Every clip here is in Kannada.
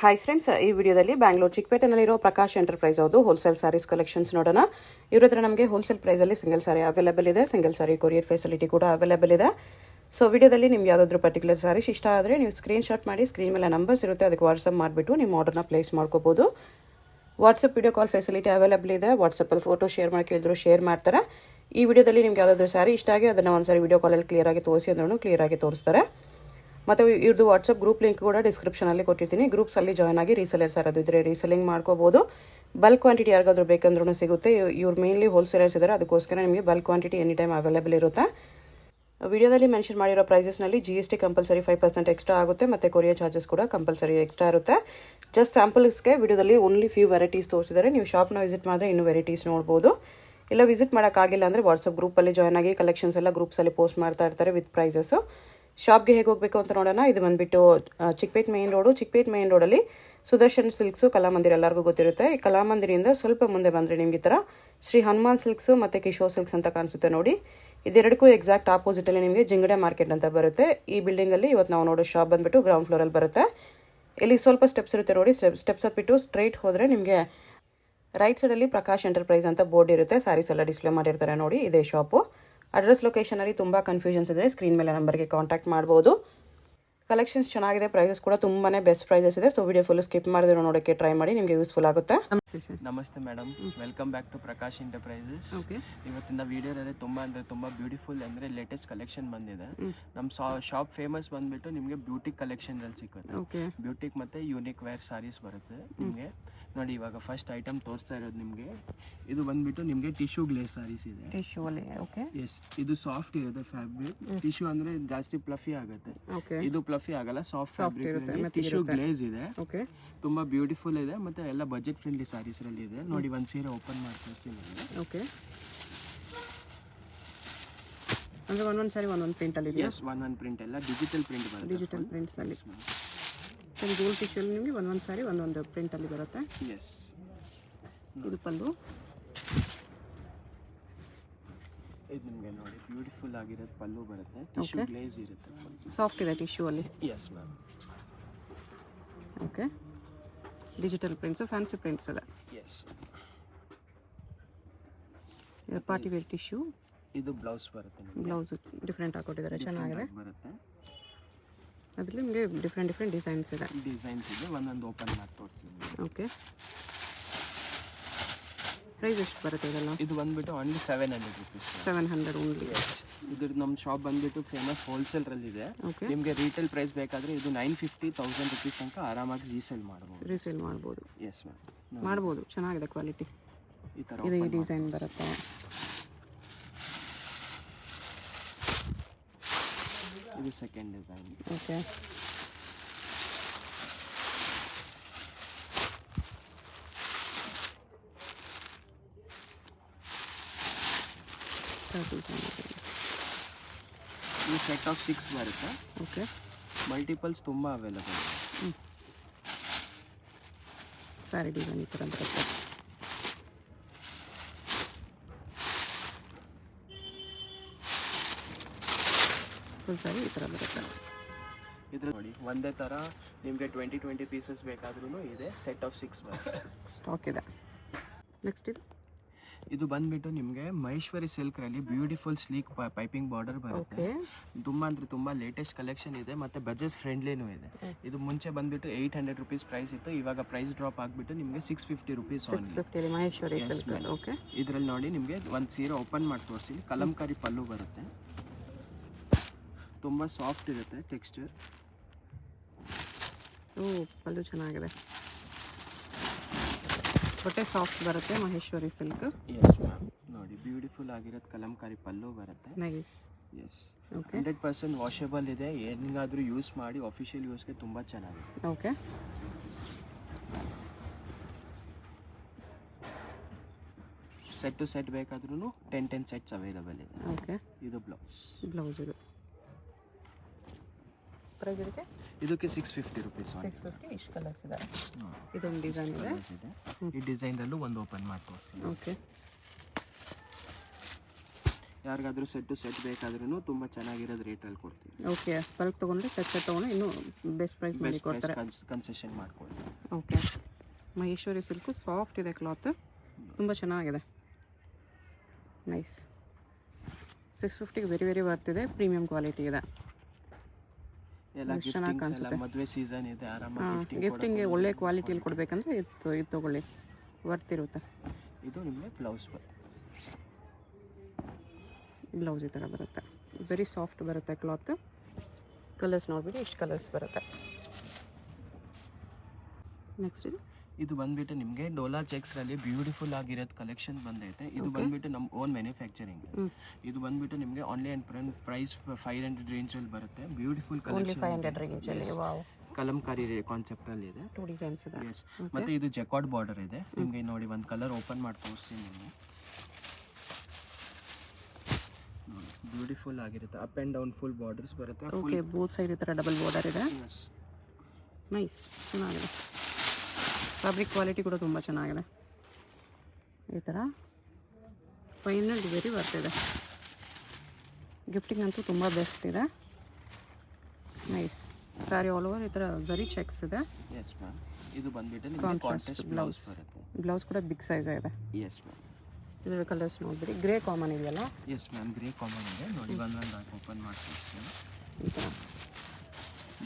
ಹಾಯ್ ಫ್ರೆಂಡ್ಸ್, ಈ ವಿಡಿಯೋದಲ್ಲಿ ಬ್ಯಾಂಗ್ಳೂರು ಚಿಕ್ಕಪೇಟೆನಲ್ಲಿರೋ ಪ್ರಕಾಶ್ ಎಂಟರ್ಪ್ರೈಸ್ ಅವ್ರದ್ದು ಹೋಲ್ಸೇಲ್ ಸಾರೀಸ್ ಕಲೆಕ್ಷನ್ಸ್ ನೋಡೋಣ. ಇವ್ರ ಹತ್ರ ನಮಗೆ ಹೋಲ್ಸೇಲ್ ಪ್ರೈಸಲ್ಲಿ ಸಿಂಗಲ್ ಸಾರಿ ಅವೈಲೇಬಲ್ ಇದೆ. ಸಿಂಗಲ್ ಸಾರಿ ಕೊರಿಯರ್ ಫೆಸಿಲಿಟಿ ಕೂಡ ಅವೈಲೇಬಲ್ ಇದೆ. ಸೊ ವಿಡಿಯೋದಲ್ಲಿ ನಿಮ್ಗೆ ಯಾವುದಾದ್ರೂ ಪರ್ಟಿಕ್ಯುಲರ್ ಸಾರೀಸ್ ಇಷ್ಟ ಆದರೆ ನೀವು ಸ್ಕ್ರೀನ್ಶಾಟ್ ಮಾಡಿ, ಸ್ಕ್ರೀನ್ ಮೇಲೆ ನಂಬರ್ಸ್ ಇರುತ್ತೆ, ಅದಕ್ಕೆ ವಾಟ್ಸಪ್ ಮಾಡಿಬಿಟ್ಟು ನಿಮ್ಮ ಆರ್ಡರ್ನ ಪ್ಲೇಸ್ ಮಾಡ್ಕೋಬೋದು. WhatsApp video call facility available ಇದೆ. ವಾಟ್ಸಪ್ಪಲ್ಲಿ ಫೋಟೋ ಶೇರ್ ಮಾಡಿ ಕೇಳಿದ್ರು ಶೇರ್ ಮಾಡ್ತಾರೆ. ಈ ವಿಡಿಯೋದಲ್ಲಿ ನಿಮ್ಗೆ ಯಾವುದಾದ್ರೂ ಸಾರಿ ಇಷ್ಟ ಆಗಿ ಅದನ್ನು ಒಂದ್ಸಾರಿ ವಿಡಿಯೋ ಕಾಲಲ್ಲಿ ಕ್ಲಿಯರಾಗಿ ತೋರಿಸಿ ಅಂದ್ರೂ ಕ್ಲಿಯರಾಗಿ ತೋರಿಸ್ತಾರೆ. ಮತ್ತು ಇವ್ರದ್ದು ವಾಟ್ಸಪ್ ಗ್ರೂಪ್ ಲಿಂಕ್ ಕೂಡ ಡಿಸ್ಕ್ರಿಪ್ಷನಲ್ಲಿ ಕೊಟ್ಟಿರ್ತೀನಿ. ಗ್ರೂಪ್ಸಲ್ಲಿ ಜಾಯ್ನ್ ಆಗಿ ರೀಸೆಲರ್ಸ್ ಯಾರಾದರೂ ಇದ್ದರೆ ರೀಸೆಲಿಂಗ್ ಮಾಡ್ಕೋಬೋದು. ಬಲ್ಕ್ ಕ್ವಾಂಟಿಟಿ ಯಾರಿಗಾದ್ರೂ ಬೇಕಂದ್ರೂ ಸಿಗುತ್ತೆ. ಇವ್ರು ಮೇನ್ಲಿ ಹೋಲ್ಸೇಲರ್ಸ್ ಇದ್ದಾರೆ, ಅದಕ್ಕೋಸ್ಕರ ನಿಮಗೆ bulk quantity any time available ಇರುತ್ತೆ. ವಿಡಿಯೋದಲ್ಲಿ ಮೆನ್ಷನ್ ಮಾಡಿರೋ ಪ್ರೈಸಸ್ನಲ್ಲಿ GST ಕಂಪಲ್ಸರಿ 5% ಎಕ್ಸ್ಟ್ರಾ ಆಗುತ್ತೆ, ಮತ್ತು ಕೊರಿಯರ್ ಚಾರ್ಜಸ್ ಕೂಡ ಕಂಪಲ್ಸರಿ ಎಕ್ಸ್ಟ್ರಾ ಇರುತ್ತೆ. ಜಸ್ಟ್ ಸ್ಯಾಂಪಲ್ಸ್ಗೆ ವಿಡಿಯೋದಲ್ಲಿ ಓನ್ಲಿ ಫ್ಯೂ ವೆರೈಟೀಸ್ ತೋರಿಸಿದ್ದಾರೆ. ನೀವು ಶಾಪ್ನ ವಿಸಿಟ್ ಮಾಡಿದ್ರೆ ಇನ್ನೂ ವೆರೈಟೀಸ್ ನೋಡ್ಬೋದು. ಇಲ್ಲ ವಿಸಿಟ್ ಮಾಡೋಕ್ಕಾಗಿಲ್ಲ ಅಂದರೆ ವಾಟ್ಸಪ್ ಗ್ರೂಪಲ್ಲಿ ಜಾಯ್ನ್ ಆಗಿ ಕಲೆಕ್ಷನ್ಸ್ ಎಲ್ಲ ಗ್ರೂಪ್ಸಲ್ಲಿ ಪೋಸ್ಟ್ ಮಾಡ್ತಾ ಇರ್ತಾರೆ ವಿತ್ ಪ್ರೈಸಸ್ಸು. ಶಾಪ್ಗೆ ಹೇಗೆ ಹೋಗಬೇಕು ಅಂತ ನೋಡೋಣ. ಇದು ಬಂದುಬಿಟ್ಟು Chickpet main road. Chickpet main ರೋಡಲ್ಲಿ ಸುದರ್ಶನ್ ಸಿಲ್ಕ್ಸು, ಕಲಾಮಂದಿರ ಎಲ್ಲರಿಗೂ ಗೊತ್ತಿರುತ್ತೆ. ಈ ಕಲಾಮಂದಿರಿಂದ ಸ್ವಲ್ಪ ಮುಂದೆ ಬಂದರೆ ನಿಮಗೆ ಈ ಥರ ಶ್ರೀ ಹನುಮಾನ್ ಸಿಲ್ಕ್ಸು ಮತ್ತು ಕಿಶೋರ್ ಸಿಲ್ಕ್ಸ್ ಅಂತ ಕಾಣಿಸುತ್ತೆ ನೋಡಿ. ಇದೆರಡಕ್ಕೂ ಎಕ್ಸಾಕ್ಟ್ ಆಪೋಸಿಟಲ್ಲಿ ನಿಮಗೆ ಜಿಂಗಡೆ ಮಾರ್ಕೆಟ್ ಅಂತ ಬರುತ್ತೆ. ಈ ಬಿಲ್ಡಿಂಗಲ್ಲಿ ಇವತ್ತು ನಾವು ನೋಡೋ ಶಾಪ್ ಬಂದುಬಿಟ್ಟು ಗ್ರೌಂಡ್ ಫ್ಲೋರಲ್ಲಿ ಬರುತ್ತೆ. ಇಲ್ಲಿ ಸ್ವಲ್ಪ ಸ್ಟೆಪ್ಸ್ ಇರುತ್ತೆ ನೋಡಿ. ಸ್ಟೆಪ್ಸ್ ಹತ್ಬಿಟ್ಟು ಸ್ಟ್ರೈಟ್ ಹೋದರೆ ನಿಮಗೆ ರೈಟ್ ಸೈಡಲ್ಲಿ ಪ್ರಕಾಶ್ ಎಂಟರ್ಪ್ರೈಸ್ ಅಂತ ಬೋರ್ಡ್ ಇರುತ್ತೆ. ಸ್ಯಾರೀಸ್ ಎಲ್ಲ ಡಿಸ್ಪ್ಲೇ ಮಾಡಿರ್ತಾರೆ ನೋಡಿ, ಇದೇ ಶಾಪು. ಅಡ್ರೆಸ್ ಲೊಕೇಶನಲ್ಲಿ ತುಂಬ ಕನ್ಫ್ಯೂಷನ್ಸ್ ಇದ್ದರೆ ಸ್ಕ್ರೀನ್ ಮೇಲೆ ನಂಬರ್ಗೆ ಕಾಂಟ್ಯಾಕ್ಟ್ ಮಾಡ್ಬೋದು. ಕಲೆಕ್ಷನ್ಸ್ ಚೆನ್ನಾಗಿದೆ, ಪ್ರೈಸಸ್ ಕೂಡ ತುಂಬಾ ಬೆಸ್ಟ್ ಪ್ರೈಸಸ್ ಇದೆ. ಸೊ ವಿಡಿಯೋ ಫುಲ್ ಸ್ಕಿಪ್ ಮಾಡಿದ್ರೆ ನೋಡೋಕ್ಕೆ ಟ್ರೈ ಮಾಡಿ, ನಿಮಗೆ ಯೂಸ್ಫುಲ್ ಆಗುತ್ತೆ. ನಮಸ್ತೆ madam, welcome back to Prakash Enterprises. ಇವತ್ತಿನ ವಿಡಿಯೋದಲ್ಲಿ ತುಂಬ ಬ್ಯೂಟಿಫುಲ್ ಅಂದರೆ ಲೇಟೆಸ್ಟ್ ಕಲೆಕ್ಷನ್ ಬಂದಿದೆ. ನಮ್ಮ ಶಾಪ್ ಫೇಮಸ್ ಬಂದ್ಬಿಟ್ಟು ನಿಮಗೆ ಬ್ಯೂಟಿಕ್ ಕಲೆಕ್ಷನ್ ಅಲ್ಲಿ ಸಿಗುತ್ತೆ. ಬ್ಯೂಟಿಕ್ ಮತ್ತೆ ಯೂನಿಕ್ ವೇರ್ ಸಾರೀಸ್ ಬರುತ್ತೆ ನಿಮಗೆ. ನೋಡಿ ಇವಾಗ ಫಸ್ಟ್ ಐಟಮ್ ತೋರಿಸ್ತಾ ಇರೋದು ನಿಮಗೆ, ಇದು ಬಂದ್ಬಿಟ್ಟು ನಿಮಗೆ ಟಿಶ್ಯೂ ಗ್ಲೇಸ್ ಸಾರೀಸ್ ಇದೆ. ಟಿಶ್ಯೂ ಅಲ್ಲಿ ಓಕೆ. ಎಸ್, ಇದು ಸಾಫ್ಟ್ ಇರುತ್ತೆ ಫ್ಯಾಬ್ರಿಕ್. ಟಿಶ್ಯೂ ಅಂದ್ರೆ ಜಾಸ್ತಿ ಪ್ಲಫಿ ಆಗುತ್ತೆ, ಇದು ಪ್ಲಫಿ ಆಗಲ್ಲ, ಸಾಫ್ಟ್ ಫ್ಯಾಬ್ರಿಕ್. ಟಿಶ್ಯೂ ಗ್ಲೇಸ್ ಇದೆ, ತುಂಬಾ ಬ್ಯೂಟಿಫುಲ್ ಇದೆ, ಮತ್ತೆ ಎಲ್ಲ ಬಜೆಟ್ ಫ್ರೆಂಡ್ಲಿ ಸಾರೀಸ್ ಅಲ್ಲಿ ಇದೆ. ನೋಡಿ ಒಂದು ಸೀರೆ ಓಪನ್ ಮಾಡಿ ತೋರಿಸ್ತೀನಿ ನಿಮಗೆ. ಓಕೆ, ಅಂದ್ರೆ ಒಂದೊಂದು ಸಾರಿ ಒಂದೊಂದು ಪ್ರಿಂಟ್ ಅಲ್ಲಿ ಇದೆ. ಎಸ್, ಒಂದೊಂದು ಪ್ರಿಂಟ್ ಎಲ್ಲ ಡಿಜಿಟಲ್ ಪ್ರಿಂಟ್ ಬರುತ್ತೆ. ಡಿಜಿಟಲ್ ಪ್ರಿಂಟ್ಸ್ ಅಲ್ಲಿ ಗೋಲ್ಡ್ ಟಿಶ್ಯೂ ಅಲ್ಲಿ ನಿಮಗೆ ಒಂದೊಂದು ಸಾರಿ ಒಂದೊಂದು ಪ್ರಿಂಟ್ ಅಲ್ಲಿ ಬರುತ್ತೆ. ಎಸ್, ಇದು ಪಲ್ಲು. ಇದು ನಿಮಗೆ ನೋಡಿ ಬ್ಯೂಟಿಫುಲ್ ಆಗಿರೋದು ಪಲ್ಲು ಬರುತ್ತೆ. ಟಿಶ್ಯೂ ಗ್ಲೇಸ್ ಇರುತ್ತೆ, ಸಾಫ್ಟ್ ಇದೆ ಟಿಶ್ಯೂ ಅಲ್ಲಿ. Yes ma'am. Okay, digital prints, fancy prints ಇದೆ. ಎಸ್, ಇದು ಪಾರ್ಟಿ ವೇರ್ ಟಿಶ್ಯೂ. ಇದು ಬ್ಲೌಸ್ ಬರುತ್ತೆ. ಬ್ಲೌಸ್ ಡಿಫ್ರೆಂಟ್ ಹಾಕೊಟ್ಟಿದ್ದಾರೆ, ಚೆನ್ನಾಗಿದೆ ಬರುತ್ತೆ. ಅದರಲ್ಲಿ ನಿಮಗೆ ಡಿಫ್ರೆಂಟ್ ಡಿಸೈನ್ಸ್ ಇದೆ. ಒಂದೊಂದು ಓಪನ್ ಮಾಡಿ ತೋರಿಸ್ತೀನಿ. ಓಕೆ, ಪ್ರೈಸ್ ಎಷ್ಟು ಬರುತ್ತೆ ಇದೆಲ್ಲ? ಇದು ಬಂದ್ಬಿಟ್ಟು ಓನ್ಲಿ 700 rupees. 700 ಓನ್ಲಿ. ಇದು ನಮ್ಮ ಶಾಪ್ ಬಂದ್ಬಿಟ್ಟು ಫೇಮಸ್ ಹೋಲ್ಸೇಲ್ ಇದೆ. ನಿಮಗೆ ರೀಟೇಲ್ ಪ್ರೈಸ್ ಬೇಕಾದ್ರೆ ಇದು 950-1000 rupees ತನಕ ಆರಾಮಾಗಿ ರೀಸೇಲ್ ಮಾಡ್ಬೋದು. ಎಸ್ ಮ್ಯಾಮ್, ಮಾಡ್ಬೋದು. ಚೆನ್ನಾಗಿದೆ ಕ್ವಾಲಿಟಿ. ಈ ಥರ ಇದು ಈ ಡಿಸೈನ್ ಬರುತ್ತೆ. ಇದು ಸೆಕೆಂಡ್ ಡಿಸೈನ್. ಓಕೆ, ಇದು ಸೆಟ್ ಆಫ್ 6 ಬರುತ್ತೆ. ಓಕೆ, ಮಲ್ಟಿಪಲ್ಸ್ ತುಂಬ ಅವೈಲೇಬಲ್ ಇದೆ. ಸ್ಯಾರಿ ಡಿಸೈನ್ ಈ ಥರ ಬರುತ್ತೆ. ಫುಲ್ ಸ್ಯಾರಿ ಈ ಥರ ಬರುತ್ತೆ. ಇದ್ರ ನೋಡಿ ಒಂದೇ ಥರ ನಿಮಗೆ 20 ಪೀಸಸ್ ಬೇಕಾದ್ರೂ ಇದೆ. ಸೆಟ್ ಆಫ್ 6 ಬರುತ್ತೆ, ಸ್ಟಾಕ್ ಇದೆ. ನೆಕ್ಸ್ಟ್ ಇದು ಬಂದ್ಬಿಟ್ಟು ನಿಮಗೆ ಮಹೇಶ್ವರಿ ಸಿಲ್ಕ್ರಲ್ಲಿ ಬ್ಯೂಟಿಫುಲ್ ಸ್ಲೀಕ್ ಪೈಪಿಂಗ್ ಬಾರ್ಡರ್ ಬರುತ್ತೆ. ತುಂಬ ಲೇಟೆಸ್ಟ್ ಕಲೆಕ್ಷನ್ ಇದೆ, ಮತ್ತು ಬಜೆಟ್ ಫ್ರೆಂಡ್ಲಿನೂ ಇದೆ. ಇದು ಮುಂಚೆ ಬಂದ್ಬಿಟ್ಟು 800 rupees ಪ್ರೈಸ್ ಇತ್ತು, ಇವಾಗ ಪ್ರೈಸ್ ಡ್ರಾಪ್ ಆಗಿಬಿಟ್ಟು ನಿಮಗೆ 650 rupees only. Maheshwari silk. Okay, ಇದರಲ್ಲಿ ನೋಡಿ ನಿಮಗೆ ಒಂದು ಸೀರೆ ಓಪನ್ ಮಾಡಿ ತೋರಿಸ್ತೀನಿ. ಕಲಂಕಾರಿ ಪಲ್ಲು ಬರುತ್ತೆ, ತುಂಬ ಸಾಫ್ಟ್ ಇರುತ್ತೆ ಟೆಕ್ಸ್ಚರ್. ಪಲ್ಲು ಚೆನ್ನಾಗಿದೆ, ಬಟ್ಟೆ ಸಾಫ್ಟ್ ಬರುತ್ತೆ. ಮಹೇಶ್ವರಿ ಸಿಲ್ಕ್. ಎಸ್ ಮ್ಯಾಮ್, ನೋಡಿ ಬ್ಯೂಟಿಫುಲ್ ಆಗಿರೋದು ಕಲಂಕಾರಿ ಪಲ್ಲು ಬರುತ್ತೆ. ನೈಸ್. ಎಸ್, 100% ವಾಷೇಬಲ್ ಇದೆ. ಏನಾದರೂ ಯೂಸ್ ಮಾಡಿ ಆಫಿಷಿಯಲ್ ಯೂಸ್ಗೆ ತುಂಬ ಚೆನ್ನಾಗಿದೆ. ಓಕೆ, ಸೆಟ್ ಟು ಸೆಟ್ ಬೇಕಾದ್ರೂ 10 ಸೆಟ್ಸ್ ಅವೈಲೇಬಲ್ ಇದೆ. ಓಕೆ, ಇದು ಬ್ಲೌಸ್. ಇದು ಪ್ರೈಸ್ ಇದಕ್ಕೆ 650 rupees. 650. ಇಷ್ಟು ಕಲರ್ಸ್ ಇದೆ. ಇದೊಂದು ಡಿಸೈನ್ ಇದೆ. ಈ ಡಿಸೈನಲ್ಲೂ ಒಂದು ಓಪನ್ ಮಾಡಿ ತೋರಿಸ್ತೀನಿ. ಓಕೆ, ಯಾರಿಗಾದ್ರೂ ಸೆಟ್ ಬೇಕಾದ್ರೂ ತುಂಬ ಚೆನ್ನಾಗಿರೋದು ರೇಟಲ್ಲಿ ಕೊಡ್ತೀವಿ. ಓಕೆ, ಬಲ್ಕ್ ತೊಗೊಂಡ್ರೆ ಸೆಟ್ ತೊಗೊಂಡು ಇನ್ನೂ ಬೆಸ್ಟ್ ಪ್ರೈಸ್ ಮಾಡಿ ಕೊಡ್ತಾರೆ. ಕನ್ಸೆಷನ್ ಮಾಡ್ಕೊಡ್ತೀವಿ. ಓಕೆ, ಮಹೇಶ್ವರಿ ಸಿಲ್ಕು ಸಾಫ್ಟ್ ಇದೆ, ಕ್ಲಾತ್ ತುಂಬ ಚೆನ್ನಾಗಿದೆ. ನೈಸ್. 650ಗೆ ವೆರಿ ವೆರಿ ಬರ್ತಿದೆ, ಪ್ರೀಮಿಯಂ ಕ್ವಾಲಿಟಿ ಇದೆ. ಎಲ್ಲ ಮದುವೆ ಸೀಸನ್ ಇದೆ, ಆರಾಮಾಗಿ ಗಿಫ್ಟಿಂಗ್ಗೆ ಒಳ್ಳೆ ಕ್ವಾಲಿಟಿಯಲ್ಲಿ ಕೊಡಬೇಕಂದ್ರೆ ಇದು ತೊಗೊಳ್ಳಿ, ವರ್ತಿರುತ್ತೆ. ಇದು ನಿಮಗೆ ಬ್ಲೌಸ್ ಈ ಥರ ಬರುತ್ತೆ, ವೆರಿ ಸಾಫ್ಟ್ ಬರುತ್ತೆ ಕ್ಲಾತ್. ಕಲರ್ಸ್ ನೋಡ್ಬಿಟ್ಟು ಇಷ್ಟು ಕಲರ್ಸ್ ಬರುತ್ತೆ. ನೆಕ್ಸ್ಟ್ ಇದು ಬಂದ್ಬಿಟ್ಟು ನಿಮಗೆ ಡೋಲಾ ಚೆಕ್ಸ್ರಲ್ಲಿ ಬ್ಯೂಟಿಫುಲ್ ಆಗಿರೋದು ಕಲೆಕ್ಷನ್ ಬಂದೈತೆ. ಇದು ಬಂದ್ಬಿಟ್ಟು ನಮ್ಮ ಓನ್ ಮ್ಯಾನುಫ್ಯಾಕ್ಚರಿಂಗ್. ಇದು ಬಂದ್ಬಿಟ್ಟು ನಿಮಗೆ ಆನ್ಲೈನ್ ಪ್ರೈಸ್ 500 ರೇಂಜಲ್ಲಿ ಬರುತ್ತೆ. ಬ್ಯೂಟಿಫುಲ್ ಕಲೆಕ್ಷನ್, 500 ರೇಂಜಲ್ಲಿ. ವಾವ್, ಕಲಂಕಾರಿ ಕಾನ್ಸೆಪ್ಟ್ ಅಲ್ಲಿ ಇದೆ. 2 ಡಿಸೈನ್ಸ್ ಇದೆ. ಎಸ್, ಮತ್ತೆ ಇದು ಜೆಕಾರ್ಡ್ ಬಾರ್ಡರ್ ಇದೆ. ನಿಮಗೆ ನೋಡಿ ಒಂದು ಕಲರ್ ಓಪನ್ ಮಾಡಿ ತೋರಿಸ್ತೀನಿ ನಿಮಗೆ. ಬ್ಯೂಟಿಫುಲ್ ಆಗಿರುತ್ತೆ, up and down full borders ಬರುತ್ತೆ. ಓಕೆ, ಬೋತ್ ಸೈಡ್ ಈ ಥರ ಡಬಲ್ ಬಾರ್ಡರ್ ಇದೆ. ಎಸ್, ನೈಸ್, ಚೆನ್ನಾಗಿದೆ. ಫ್ಯಾಬ್ರಿಕ್ ಕ್ವಾಲಿಟಿ ಕೂಡ ತುಂಬ ಚೆನ್ನಾಗಿದೆ. ಈ ಥರ 500 ವೆರಿ ಬರ್ತಿದೆ. ಗಿಫ್ಟಿಂಗ್ ಅಂತೂ ತುಂಬ ಬೆಸ್ಟ್ ಇದೆ. ನೈಸ್. ಸ್ಯಾರಿ ಆಲ್ ಓವರ್ ಈ ಥರ ವೆರಿ ಚೆಕ್ಸ್ ಇದೆ. Yes ma'am. ಇದು ಬಂದ್ಬಿಟ್ಟು ನಿಮಗೆ ಕಾಂಟ್ರಾಸ್ಟ್ ಬ್ಲೌಸ್ ಬರುತ್ತೆ. ಬ್ಲೌಸ್ ಕೂಡ ಬಿಗ್ ಸೈಜ್ ಇದೆ. Yes ma'am. ಇದರ ಕಲರ್ಸ್ ನೋಡ್ಬಿಡಿ. ಗ್ರೇ ಕಾಮನ್ ಇದೆಯಲ್ಲ? ಎಸ್ ಮ್ಯಾಮ್, ಗ್ರೇ ಕಾಮನ್ ಇದೆ. ನೋಡಿ ಒಂದೊಂದು ಓಪನ್ ಮಾಡ್ತೀನಿ. ಈ ಥರ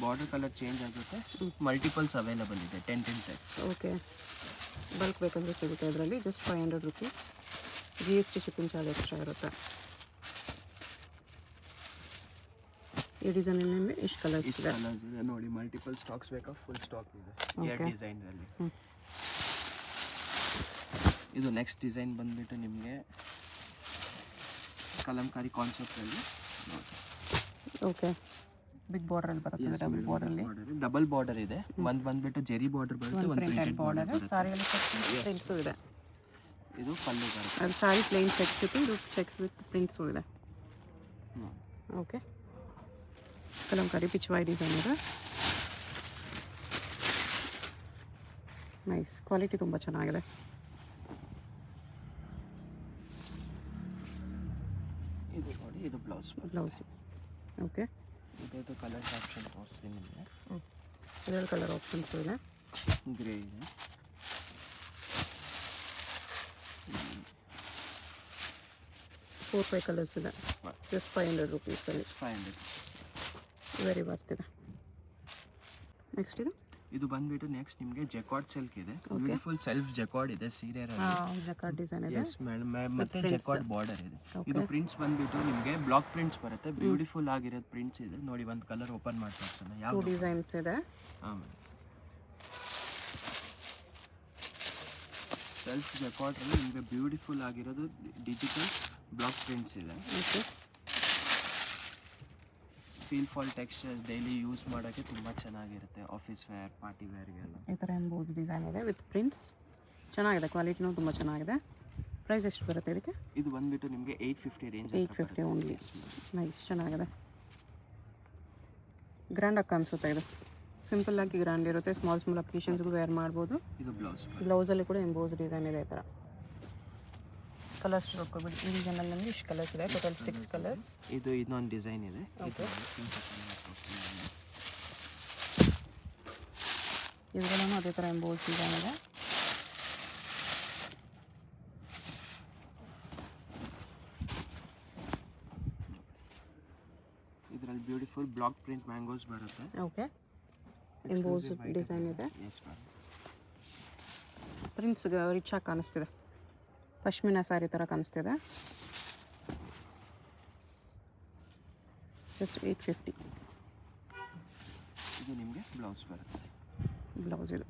ಬಾರ್ಡರ್ ಕಲರ್ ಚೇಂಜ್ ಆಗುತ್ತೆ. ಮಲ್ಟಿಪಲ್ಸ್ ಅವೈಲೇಬಲ್ ಇದೆ, 10 ಸೆಟ್ಸ್. ಓಕೆ, ಬಲ್ಕ್ ಬೇಕಂದ್ರೆ ಸಿಗುತ್ತೆ ಇದರಲ್ಲಿ. Just 500 rupees. GST shipping charge extra ಇರುತ್ತೆ. ಈ ಡಿಸೈನಲ್ಲಿ ನಿಮಗೆ ಇಷ್ಟು ಕಲರ್ಸ್ ಇದೆ. ನೋಡಿ, ಮಲ್ಟಿಪಲ್ ಸ್ಟಾಕ್ಸ್ ಬೇಕಾ? ಫುಲ್ ಸ್ಟಾಕ್ ಇದೆ ಎರಡು ಡಿಸೈನಲ್ಲಿ. ಇದು ನೆಕ್ಸ್ಟ್ ಡಿಸೈನ್ ಬಂದ್ಬಿಟ್ಟು ನಿಮಗೆ ಕಲಂಕಾರಿ ಕಾನ್ಸೆಪ್ಟಲ್ಲಿ. ಓಕೆ, ಬಿಗ್ ಬಾರ್ಡರಲ್ಲಿ ಬರುತ್ತೆ. ಡಬಲ್ ಬಾರ್ಡರಲ್ಲಿ ಡಬಲ್ ಬಾರ್ಡರ್ ಇದೆ. ಒಂದು ಬಂದ್ಬಿಟ್ಟು ಜೆರಿ ಬಾರ್ಡರ್ ಬರುತ್ತೆ, ಒಂದು ಪ್ರಿಂಟೆಡ್ ಬಾರ್ಡರ್ ಬರುತ್ತೆ. ಸಾರಿಯಲ್ಲಿ ಪ್ರಿಂಟ್ಸು ಇದೆ. ಇದು ಪಲ್ಲು ಬರುತ್ತೆ. ಅದು ಸಾರಿ ಪ್ಲೇನ್ ಚೆಕ್ಸ್ ವಿತ್ ಇದು ಚೆಕ್ಸ್ ವಿತ್ ಪ್ರಿಂಟ್ಸು ಇದೆ. ಓಕೆ, ಕಲಂಕಾರಿ ಪಿಚ್ವಾಯ್ ಡಿಸೈನ್ ಇದೆ. ನೈಸ್, ಕ್ವಾಲಿಟಿ ತುಂಬ ಚೆನ್ನಾಗಿದೆ. ಇದು ನೋಡಿ, ಇದು ಬ್ಲೌಸ್. ಓಕೆ, ಇದು ಕಲರ್ ಆಪ್ಷನ್ ತೋರಿಸ್ತೀನಿ ನಿಮಗೆ. ಇದರಲ್ಲಿ ಕಲರ್ ಆಪ್ಷನ್ಸು ಇದೆ. ಗ್ರೇ ಇದೆ, 4-5 ಕಲರ್ಸ್ ಇದೆ. ಜಸ್ಟ್ 500 ರುಪೀಸಲ್ಲಿ. 500 ವೆರಿ ಬರ್ತಿದೆ. ನೆಕ್ಸ್ಟ್ ಇದು ಬಂದ್ಬಿಟ್ಟು ನೆಕ್ಸ್ಟ್ ನಿಮಗೆ ಜೆಕಾರ್ಡ್ ಸಿಲ್ಕ್ ಇದೆ. ಬ್ಯೂಟಿಫುಲ್ ಸೆಲ್ಫ್ ಜೆಕಾರ್ಡ್ ಇದೆ ಸೀರೆ. ಜೆಕಾರ್ಡ್ ಡಿಸೈನ್ ಇದೆ. ಎಸ್ ಮೇಡಮ್, ಮತ್ತೆ ಜೆಕಾರ್ಡ್ ಬಾರ್ಡರ್ ಇದೆ. ಇದು ಪ್ರಿಂಟ್ಸ್ ಬಂದ್ಬಿಟ್ಟು ನಿಮಗೆ ಬ್ಲಾಕ್ ಪ್ರಿಂಟ್ಸ್ ಬರುತ್ತೆ. ಬ್ಯೂಟಿಫುಲ್ ಆಗಿರೋದು ಪ್ರಿಂಟ್ಸ್ ಇದೆ. ನೋಡಿ, ಒಂದು ಕಲರ್ ಓಪನ್ ಮಾಡ್ತಾ ಇರ್ತಾನೆ. ಯಾವ 2 ಡಿಸೈನ್ಸ್ ಇದೆ. ಹಾಂ, ಸೆಲ್ಫ್ ಜೆಕಾರ್ಡ್ರಲ್ಲಿ ನಿಮಗೆ ಬ್ಯೂಟಿಫುಲ್ ಆಗಿರೋದು ಡಿಜಿಟಲ್ ಬ್ಲಾಕ್ ಪ್ರಿಂಟ್ಸ್ ಇದೆ. Okay, feel fall textures daily use ಮಾಡೋಕ್ಕೆ ತುಂಬ ಚೆನ್ನಾಗಿರುತ್ತೆ. ಆಫೀಸ್ ವೇರ್, ಪಾರ್ಟಿ ವೇರ್ಗೆಲ್ಲ ಈ ಥರ ಎಂಬೋಸ್ ಡಿಸೈನ್ ಇದೆ ವಿತ್ ಪ್ರಿಂಟ್ಸ್. ಚೆನ್ನಾಗಿದೆ, ಕ್ವಾಲಿಟಿನೂ ತುಂಬ ಚೆನ್ನಾಗಿದೆ. ಪ್ರೈಸ್ ಎಷ್ಟು ಬರುತ್ತೆ ಇದಕ್ಕೆ? ಇದು ಬಂದ್ಬಿಟ್ಟು ನಿಮಗೆ 850 ರೇಂಜ್. 850 ಓನ್ಲಿ. ನೈಸ್, ಚೆನ್ನಾಗಿದೆ. ಗ್ರ್ಯಾಂಡಾಗಿ ಕಾಣಿಸುತ್ತೆ. ಇದು ಸಿಂಪಲ್ಲಾಗಿ ಗ್ರ್ಯಾಂಡ್ ಇರುತ್ತೆ. ಸ್ಮಾಲ್ ಅಪ್ಲಿಕೇಶನ್ಸ್ಗೂ ವೇರ್ ಮಾಡ್ಬೋದು. ಇದು ಬ್ಲೌಸ್. ಬ್ಲೌಸಲ್ಲಿ ಕೂಡ ಎಂಬೋಸ್ ಡಿಸೈನ್ ಇದೆ. ಈ ಥರ ಕಲರ್ಸ್ ನೋಡ್ಕೊಬಿಡಿ. ಈ ಡಿಸೈನಲ್ಲಿ ನಮಗೆ ಇಷ್ಟು ಕಲರ್ಸ್ ಇದೆ. Total 6 colours. ಇದು ಇನ್ನೊಂದು ಡಿಸೈನ್ ಇದೆ. ಇದರಲ್ಲೂ ಅದೇ ಥರ ಎಂಬೋಸ್ ಡಿಸೈನ್ ಇದೆ. ಇದರಲ್ಲಿ ಬ್ಯೂಟಿಫುಲ್ ಬ್ಲಾಕ್ ಪ್ರಿಂಟ್ ಮ್ಯಾಂಗೋಸ್ ಬರುತ್ತೆ. ಓಕೆ, ಎಂಬೋಸ್ ಡಿಸೈನ್ ಇದೆ. ಪ್ರಿಂಟ್ಸ್ ರಿಚ್ ಆಗಿ ಕಾಣಿಸ್ತಿದೆ. ಪಶ್ಮಿನಾ ಸ್ಯಾರಿ ಥರ ಕಾಣಿಸ್ತಿದೆ. ಜಸ್ಟ್ 850. ಇದು ನಿಮಗೆ ಬ್ಲೌಸ್ ಬರುತ್ತೆ. ಬ್ಲೌಸ್ ಇದು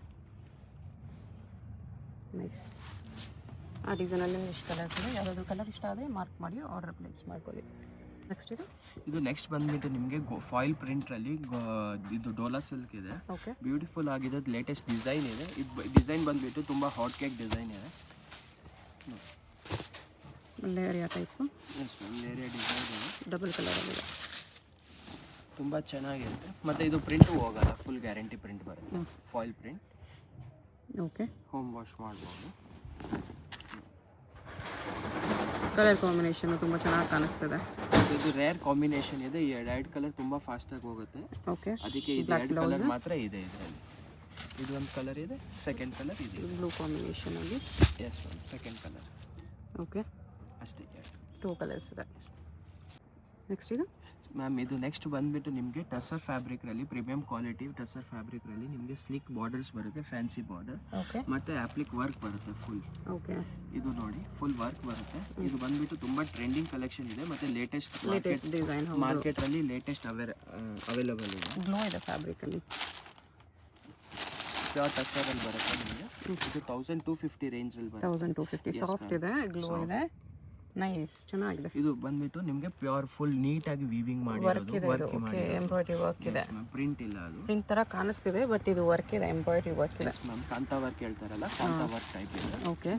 ನೈಸ್. ಆ ಡಿಸೈನಲ್ಲಿ ಇಷ್ಟು ಕಲರ್ಸ್ ಇದೆ. ಯಾವುದಾದ್ರು ಕಲರ್ ಇಷ್ಟ ಆದರೆ ಮಾರ್ಕ್ ಮಾಡಿ ಆರ್ಡರ್ ಪ್ಲೇಸ್ ಮಾಡ್ಕೊಳ್ಳಿ. ನೆಕ್ಸ್ಟ್ ಇದು ನೆಕ್ಸ್ಟ್ ಬಂದ್ಬಿಟ್ಟು ನಿಮಗೆ ಫಾಯಿಲ್ ಪ್ರಿಂಟ್ರಲ್ಲಿ ಇದು ಡೋಲಾ ಸಿಲ್ಕ್ ಇದೆ. ಓಕೆ, ಬ್ಯೂಟಿಫುಲ್ ಆಗಿದೆ. ಲೇಟೆಸ್ಟ್ ಡಿಸೈನ್ ಇದೆ. ಇದು ಡಿಸೈನ್ ಬಂದ್ಬಿಟ್ಟು ತುಂಬ ಹಾಟ್ ಕೇಕ್ ಡಿಸೈನ್ ಇದೆ. Leheria type. Yes ma'am, leheria design ಇದೆ. ಡಬಲ್ ಕಲರಲ್ಲಿದೆ. ತುಂಬ ಚೆನ್ನಾಗಿರುತ್ತೆ. ಮತ್ತು ಇದು ಪ್ರಿಂಟು ಹೋಗಲ್ಲ, ಫುಲ್ ಗ್ಯಾರಂಟಿ ಪ್ರಿಂಟ್ ಬರುತ್ತೆ. Foil print. Okay, home wash ಮಾಡ್ಬೋದು. ಕಲರ್ ಕಾಂಬಿನೇಷನ್ ತುಂಬ ಚೆನ್ನಾಗಿ ಕಾಣಿಸ್ತದೆ. ಇದು ರೇರ್ ಕಾಂಬಿನೇಷನ್ ಇದೆ. ಈ ಎರಡು ಕಲರ್ ತುಂಬ ಫಾಸ್ಟಾಗಿ ಹೋಗುತ್ತೆ. ಓಕೆ, ಅದಕ್ಕೆ ಇದು ಎರಡು ಕಲರ್ ಮಾತ್ರ ಇದೆ ಇದರಲ್ಲಿ. ಇದು ಒಂದು ಕಲರ್ ಇದೆ, ಸೆಕೆಂಡ್ ಕಲರ್ ಇದೆ. ಬ್ಲೂ ಕಾಂಬಿನೇಷನ್ ಆಗಿ. Yes ma'am, second colour. Okay, ಅಷ್ಟೇ, 2 ಕಲರ್ಸ್ ಇದೆ. ನೆಕ್ಸ್ಟ್ ಇದು ಮ್ಯಾಮ್, ಇದು ನೆಕ್ಸ್ಟ್ ಬಂದುಬಿಟ್ಟು ನಿಮಗೆ ಟಸರ್ ಫ್ಯಾಬ್ರಿಕ್ರಲ್ಲಿ ಪ್ರೀಮಿಯಂ ಕ್ವಾಲಿಟಿ ಟಸರ್ ಫ್ಯಾಬ್ರಿಕ್ರಲ್ಲಿ ನಿಮಗೆ ಸ್ಲಿಕ್ ಬಾರ್ಡರ್ಸ್ ಬರುತ್ತೆ, ಫ್ಯಾನ್ಸಿ ಬಾರ್ಡರ್. ಓಕೆ, ಮತ್ತು ಆ್ಯಪ್ಲಿಕ್ ವರ್ಕ್ ಬರುತ್ತೆ ಫುಲ್. ಓಕೆ, ಇದು ನೋಡಿ ಫುಲ್ ವರ್ಕ್ ಬರುತ್ತೆ. ಇದು ಬಂದುಬಿಟ್ಟು ತುಂಬ ಟ್ರೆಂಡಿಂಗ್ ಕಲೆಕ್ಷನ್ ಇದೆ ಮತ್ತು ಲೇಟೆಸ್ಟ್ ಡಿಸೈನ್ ಮಾರ್ಕೆಟಲ್ಲಿ ಲೇಟೆಸ್ಟ್ ಅವೈಲೇಬಲ್ ಇದೆ. ಗ್ಲೋ ಇದೆ ಫ್ಯಾಬ್ರಿಕಲ್ಲಿ. ಪ್ಯೂರ್ ಟಸರಲ್ಲಿ ಬರುತ್ತೆ ನಿಮಗೆ. ಇದು 1250 ರೇಂಜಲ್ಲಿ ಬರುತ್ತೆ. 1250 ಸಾಫ್ಟ್ ಇದೆ, ಗ್ಲೋ ಇದೆ, ನೈಸ್, ಚೆನ್ನಾಗಿದೆ. ಇದು ಬಂದ್ಬಿಟ್ಟು ನಿಮಗೆ ಪ್ಯೂರ್ ಫುಲ್ ನೀಟಾಗಿ ವೀವಿಂಗ್ ಮಾಡಿರೋದು, ವರ್ಕ್ ಮಾಡಿ ಎಂಬ್ರಾಯ್ಡ್ರಿ ವರ್ಕ್ ಇದೆ. ಪ್ರಿಂಟ್ ಇಲ್ಲ, ಅದು ಪ್ರಿಂಟ್ ತರ ಕಾಣಿಸ್ತಿದೆ, ಬಟ್ ಇದು ವರ್ಕ್ ಇದೆ, ಎಂಬ್ರಾಯ್ಡ್ರಿ ವರ್ಕ್ ಇದೆ. ಮ್ಯಾಮ್, ಕಾಂತಾ ವರ್ಕ್ ಹೇಳ್ತಾರಲ್ಲ, ಕಾಂತಾ ವರ್ಕ್ ಟೈಪ್ ಇದೆ. ಓಕೆ,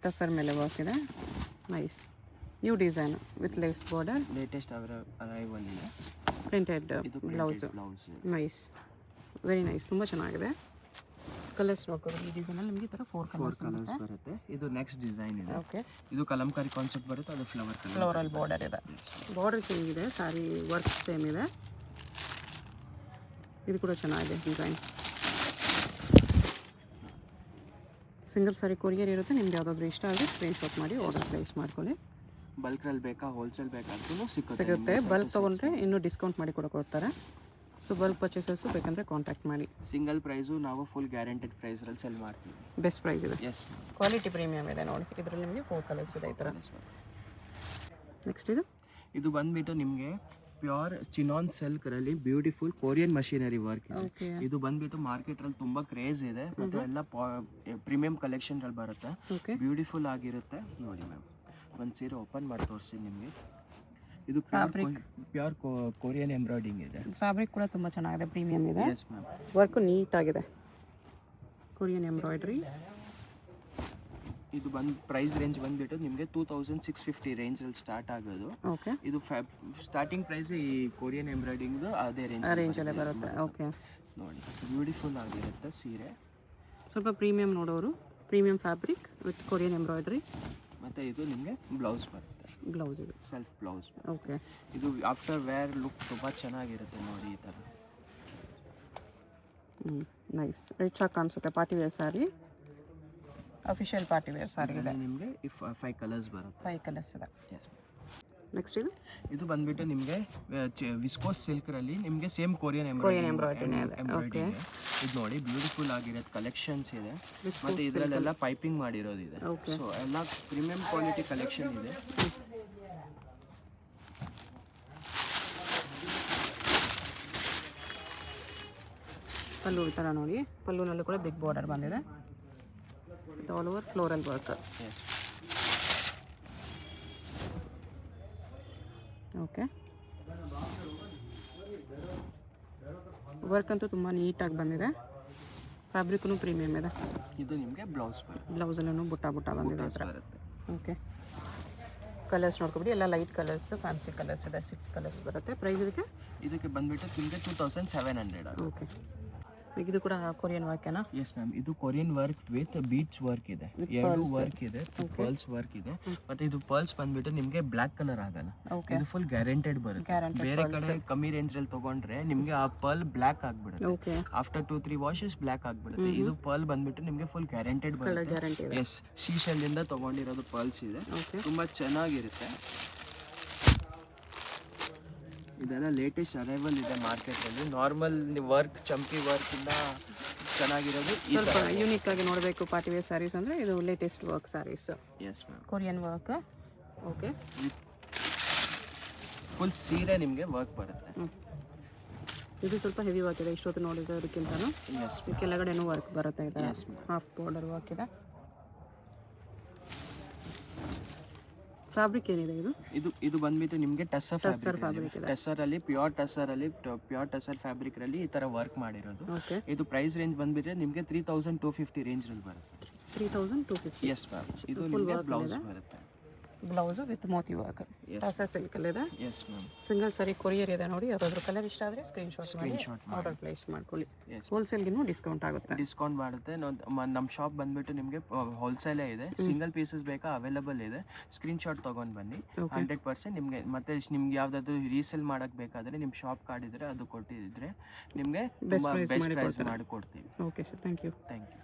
ಟಸರ್ ಮೇಲೆ ವರ್ಕ್ ಇದೆ, nice. New design with lace border, latest arrival ಇದೆ. ಪ್ರಿಂಟೆಡ್ ಇದು ಬ್ಲೌಸ್, ನೈಸ್, ವೆರಿ ನೈಸ್, ತುಂಬ ಚೆನ್ನಾಗಿದೆ. ಕಲರ್ಸ್ ನೋಡ್ಕೊಳ್ಳಿ. ಈ ಡಿಸೈನಲ್ಲಿ ನಿಮಗೆ ಈ ಥರ 4 ಕಲರ್ಸ್ ಬರುತ್ತೆ. ಇದು ನೆಕ್ಸ್ಟ್ ಡಿಸೈನ್ ಇದೆ. ಓಕೆ, ಇದು ಕಲಂಕಾರಿ ಕಾನ್ಸೆಪ್ಟ್ ಬರುತ್ತೆ, ಅದು ಫ್ಲವರಲ್ ಬಾರ್ಡರ್ ಇದೆ. ಬಾರ್ಡರ್ ಸೇಮ್ ಇದೆ, ಸಾರಿ ವರ್ಕ್ ಸೇಮ್ ಇದೆ. ಇದು ಕೂಡ ಚೆನ್ನಾಗಿದೆ ಡಿಸೈನ್. ಸಿಂಗಲ್ ಸಾರಿ ಕೊರಿಯರ್ ಇರುತ್ತೆ. ನಿಮ್ಗೆ ಯಾವುದಾದ್ರೂ ಇಷ್ಟ ಆದರೆ ಸ್ಕ್ರೀನ್ಶಾಟ್ ಮಾಡಿ ಆರ್ಡರ್ ಪ್ಲೇಸ್ ಮಾಡ್ಕೊಳ್ಳಿ. ಬಲ್ಕ್ರಲ್ಲಿ ಬೇಕಾ ಹೋಲ್ಸೇಲ್ ಬೇಕಾದ್ರೂ ಸಿಗುತ್ತೆ. ಬಲ್ಕ್ ತೊಗೊಂಡ್ರೆ ಇನ್ನೂ ಡಿಸ್ಕೌಂಟ್ ಮಾಡಿ ಕೊಡ್ತಾರೆ. ಸೊ ಬಲ್ಕ್ ಪರ್ಚೇಸಸ್ ಬೇಕಂದರೆ ಕಾಂಟ್ಯಾಕ್ಟ್ ಮಾಡಿ. ಸಿಂಗಲ್ ಪ್ರೈಸು ನಾವು ಫುಲ್ ಗ್ಯಾರಂಟೆಡ್ ಪ್ರೈಸಲ್ಲಿ ಸೆಲ್ ಮಾಡ್ತೀವಿ. ಬೆಸ್ಟ್ ಪ್ರೈಸ್ ಇದೆ. ಎಸ್, ಕ್ವಾಲಿಟಿ ಪ್ರೀಮಿಯಮ್ ಇದೆ ನೋಡಿ. ಇದರಲ್ಲಿ ನಿಮಗೆ 4 ಕಲರ್ಸ್ ಇದೆ ಈ ಥರ. ನೆಕ್ಸ್ಟ್ ಇದು ಬಂದುಬಿಟ್ಟು ನಿಮಗೆ ಪ್ಯೂರ್ ಚಿನಾನ್ ಸಿಲ್ಕ್ರಲ್ಲಿ ಬ್ಯೂಟಿಫುಲ್ ಕೊರಿಯನ್ ಮಷೀನರಿ ವರ್ಕ್ ಇದೆ. ಇದು ಬಂದುಬಿಟ್ಟು ಮಾರ್ಕೆಟಲ್ಲಿ ತುಂಬ ಕ್ರೇಜ್ ಇದೆ ಮತ್ತು ಎಲ್ಲ ಪ್ರೀಮಿಯಂ ಕಲೆಕ್ಷನ್ಗಳು ಬರುತ್ತೆ. ಬ್ಯೂಟಿಫುಲ್ ಆಗಿರುತ್ತೆ ನೋಡಿ ಮ್ಯಾಮ್. ಒಂದು ಸೀರೆ ಓಪನ್ ಮಾಡಿ ತೋರಿಸ್ತೀನಿ ನಿಮಗೆ. ಇದು ಪ್ಯೂರ್ ಕೊರಿಯನ್ ಎಂಬ್ರಾಯ್ಡಿಂಗ್ ಇದೆ. ಫ್ಯಾಬ್ರಿಕ್ ಕೂಡ ತುಂಬ ಚೆನ್ನಾಗಿದೆ, ಪ್ರೀಮಿಯಮ್ ಇದೆ. ಎಸ್ ಮ್ಯಾಮ್, ವರ್ಕು ನೀಟಾಗಿದೆ, ಕೊರಿಯನ್ ಎಂಬ್ರಾಯ್ಡ್ರಿ. ಇದು ಪ್ರೈಸ್ ರೇಂಜ್ ಬಂದುಬಿಟ್ಟು ನಿಮಗೆ 2650 ರೇಂಜಲ್ಲಿ ಸ್ಟಾರ್ಟ್ ಆಗೋದು. ಓಕೆ, ಇದು ಸ್ಟಾರ್ಟಿಂಗ್ ಪ್ರೈಸ್ ಈ ಕೊರಿಯನ್ ಎಂಬ್ರಾಯ್ಡಿಂಗ್ದು ಅದೇ ರೇಂಜಲ್ಲೇ ಬರುತ್ತೆ. ಓಕೆ, ನೋಡಿ ಬ್ಯೂಟಿಫುಲ್ ಆಗಿರುತ್ತೆ ಸೀರೆ. ಸ್ವಲ್ಪ ಪ್ರೀಮಿಯಮ್ ನೋಡೋರು, premium fabric with Korean embroidery. ಮತ್ತು ಇದು ನಿಮಗೆ ಬ್ಲೌಸ್ ಬರುತ್ತೆ, ಬ್ಲೌಸ್ ಇದೆ, ಸೆಲ್ಫ್ ಬ್ಲೌಸ್. ಓಕೆ, ಇದು ಆಫ್ಟರ್ ವೇರ್ ಲುಕ್ ತುಂಬ ಚೆನ್ನಾಗಿರುತ್ತೆ ನೋಡಿ ಈ ಥರ. ನೈಸ್, ರಿಚ್ ಆಗಿ ಕಾಣಿಸುತ್ತೆ. Party wear sari, official party wear sari ಇದೆ. ನಿಮಗೆ 5 ಕಲರ್ಸ್ ಬರುತ್ತೆ. 5 ಕಲರ್ಸ್ ಇದೆ. ಎಸ್. ನೆಕ್ಸ್ಟ್ ಇದು ಬಂದ್ಬಿಟ್ಟು ನಿಮಗೆ ವಿಸ್ಕೋಸ್ ಸಿಲ್ಕ್ರಲ್ಲಿ ನಿಮಗೆ ಸೇಮ್ ಕೊರಿಯನ್ ಎಂಬ್ರಾಯ್ಡ್ರಿ ಇದೆ. ಇದು ನೋಡಿ ಬ್ಯೂಟಿಫುಲ್ ಆಗಿರೋದು ಕಲೆಕ್ಷನ್ಸ್ ಇದೆ. ಮತ್ತು ಇದರಲ್ಲೆಲ್ಲ ಪೈಪಿಂಗ್ ಮಾಡಿರೋದಿದೆ. ಸೊ ಎಲ್ಲ ಪ್ರೀಮಿಯಂ ಕ್ವಾಲಿಟಿ ಕಲೆಕ್ಷನ್ ಇದೆ. ಪಲ್ಲು ಈ ಥರ ನೋಡಿ. ಪಲ್ಲುನಲ್ಲೂ ಕೂಡ ಬಿಗ್ ಬಾರ್ಡರ್ ಬಂದಿದೆ. All over floral work. Yes. Okay, work ಅಂತೂ ತುಂಬ ನೀಟಾಗಿ ಬಂದಿದೆ. ಫ್ಯಾಬ್ರಿಕ್ನು ಪ್ರೀಮಿಯಮ್ ಇದೆ. ಇದು ನಿಮಗೆ ಬ್ಲೌಸ್ ಬರುತ್ತೆ. ಬ್ಲೌಸಲ್ಲೂ ಬುಟ್ಟ ಬಂದಿದೆ ಆ ಥರ. ಬರುತ್ತೆ. ಓಕೆ, ಕಲರ್ಸ್ ನೋಡ್ಕೊಬಿಡಿ. ಎಲ್ಲ ಲೈಟ್ ಕಲರ್ಸ್, ಫ್ಯಾನ್ಸಿ ಕಲರ್ಸ್ ಇದೆ. 6 ಕಲರ್ಸ್ ಬರುತ್ತೆ. ಪ್ರೈಸ್ ಇದಕ್ಕೆ ಬಂದುಬಿಟ್ಟು ನಿಮಗೆ 2700. ಓಕೆ, ಇದು ಕೂಡ ಕೊರಿಯನ್ ವರ್ಕೇನಾ? ಎಸ್ ಮ್ಯಾಮ್, ಇದು Korean work with beads work ಇದೆ. 2 ವರ್ಕ್ ಇದೆ, ಪರ್ಲ್ಸ್ ವರ್ಕ್ ಇದೆ. ಮತ್ತೆ ಇದು ಪರ್ಲ್ಸ್ ಬಂದ್ಬಿಟ್ಟು ನಿಮಗೆ ಬ್ಲ್ಯಾಕ್ ಕಲರ್ ಆಗಲ್ಲ. ಇದು ಫುಲ್ ಗ್ಯಾರಂಟೆಡ್ ಬರುತ್ತೆ. ಬೇರೆ ಕಡೆ ಕಮ್ಮಿ ರೇಂಜ್ ಅಲ್ಲಿ ತಗೊಂಡ್ರೆ ನಿಮಗೆ ಆ ಪರ್ಲ್ ಬ್ಲ್ಯಾಕ್ ಆಗ್ಬಿಡುತ್ತೆ. ಆಫ್ಟರ್ 2-3 ವಾಶಸ್ ಬ್ಲ್ಯಾಕ್ ಆಗ್ಬಿಡುತ್ತೆ. ಇದು ಪರ್ಲ್ ಬಂದ್ಬಿಟ್ಟು ನಿಮಗೆ ಫುಲ್ ಗ್ಯಾರಂಟೆಡ್ ಬರುತ್ತೆ. ಎಸ್, ಶೀಶೆಲ್ ಇಂದ ತಗೊಂಡಿರೋದು ಪರ್ಲ್ಸ್ ಇದೆ. ತುಂಬಾ ಚೆನ್ನಾಗಿರುತ್ತೆ. ಇದೆಲ್ಲ ಲೇಟೆಸ್ಟ್ ಅರೈವಲ್ ಇದೆ ಮಾರ್ಕೆಟಲ್ಲಿ. ನಾರ್ಮಲ್ ವರ್ಕ್, ಚಂಪಿ ವರ್ಕ್ ಇಂದ ಚೆನ್ನಾಗಿರೋದು. ಸ್ವಲ್ಪ ಯೂನಿಕ್ ಆಗಿ ನೋಡಬೇಕು ಪಾರ್ಟಿ ವೇರ್ ಸ್ಯಾರೀಸ್ ಅಂದರೆ ಇದು latest work saris. Yes ma'am, Korean work. Okay, full ಸೀರೆ ನಿಮಗೆ ವರ್ಕ್ ಬರುತ್ತೆ. ಇದು ಸ್ವಲ್ಪ ಹೆವಿ ವರ್ಕ್ ಇದೆ ಇಷ್ಟೊತ್ತು ನೋಡಿರೋದಕ್ಕಿಂತನೂ. ಎಸ್, ಕೆಳಗಡೆನೂ ವರ್ಕ್ ಬರುತ್ತೆ. ಇದೆ ಹಾಫ್ ಬಾರ್ಡರ್ ವರ್ಕ್ ಇದೆ. ಫ್ಯಾಬ್ರಿಕ್ ಏನಿದೆ ಇದು ಬಂದ್ಬಿಟ್ಟು ನಿಮಗೆ ಟಸರ್ ಫ್ಯಾಬ್ರಿಕ್ ಇದೆ. ಟಸರ್ ಅಲ್ಲಿ ಪ್ಯೂರ್ ಟಸರ್ ಫ್ಯಾಬ್ರಿಕ್ ಅಲ್ಲಿ ಈ ತರ ವರ್ಕ್ ಮಾಡಿರೋದು. ಇದು ಪ್ರೈಸ್ ರೇಂಜ್ ಬಂದ್ಬಿಟ್ರೆ ನಿಮಗೆ 3250 ರೇಂಜ್ ಅಲ್ಲಿ ಬರುತ್ತೆ. 3250. ಎಸ್ ಮ್ಯಾಮ್, ಇದು ನಿಮಗೆ ಬ್ಲೌಸ್ ಬರುತ್ತೆ. ಬ್ಲೌಸು ವಿತ್ ಮೋತಿ ವರ್ಕ್ ಟಾಸಾ ಸಿಲ್ಕಲ್ಲಿದೆ. Yes ma'am. Single sari courier ಇದೆ ನೋಡಿ. ಯಾವ್ದಾದ್ರು ಕಲರ್ ಇಷ್ಟ ಆದರೆ ಸ್ಕ್ರೀನ್ಶಾಟ್ ಮಾಡಿ ಆರ್ಡರ್ ಪ್ಲೇಸ್ ಮಾಡ್ಕೊಳ್ಳಿ. ಹೋಲ್ಸೇಲ್ಗಿನ್ನೂ ಡಿಸ್ಕೌಂಟ್ ಆಗುತ್ತೆ. ಡಿಸ್ಕೌಂಟ್ ಮಾಡುತ್ತೆ. ನಮ್ಮ ಶಾಪ್ ಬಂದ್ಬಿಟ್ಟು ನಿಮಗೆ ಹೋಲ್ಸೇಲೇ ಇದೆ. ಸಿಂಗಲ್ ಪೀಸಸ್ ಬೇಕಾ ಅವೈಲಬಲ್ ಇದೆ. ಸ್ಕ್ರೀನ್ಶಾಟ್ ತೊಗೊಂಡು ಬನ್ನಿ. 100% ನಿಮಗೆ ಮತ್ತೆ ನಿಮ್ಗೆ ಯಾವುದಾದ್ರು ರೀಸೇಲ್ ಮಾಡೋಕ್ಕೆ ಬೇಕಾದರೆ ನಿಮ್ಮ ಶಾಪ್ ಕಾರ್ಡ್ ಇದ್ದರೆ ಅದು ಕೊಟ್ಟಿದ್ರೆ ನಿಮಗೆ ತುಂಬ ಬೆಸ್ಟ್ ಪ್ರೈಸ್ ಮಾಡಿಕೊಡ್ತೀವಿ. Okay sir, thank you. Thank you.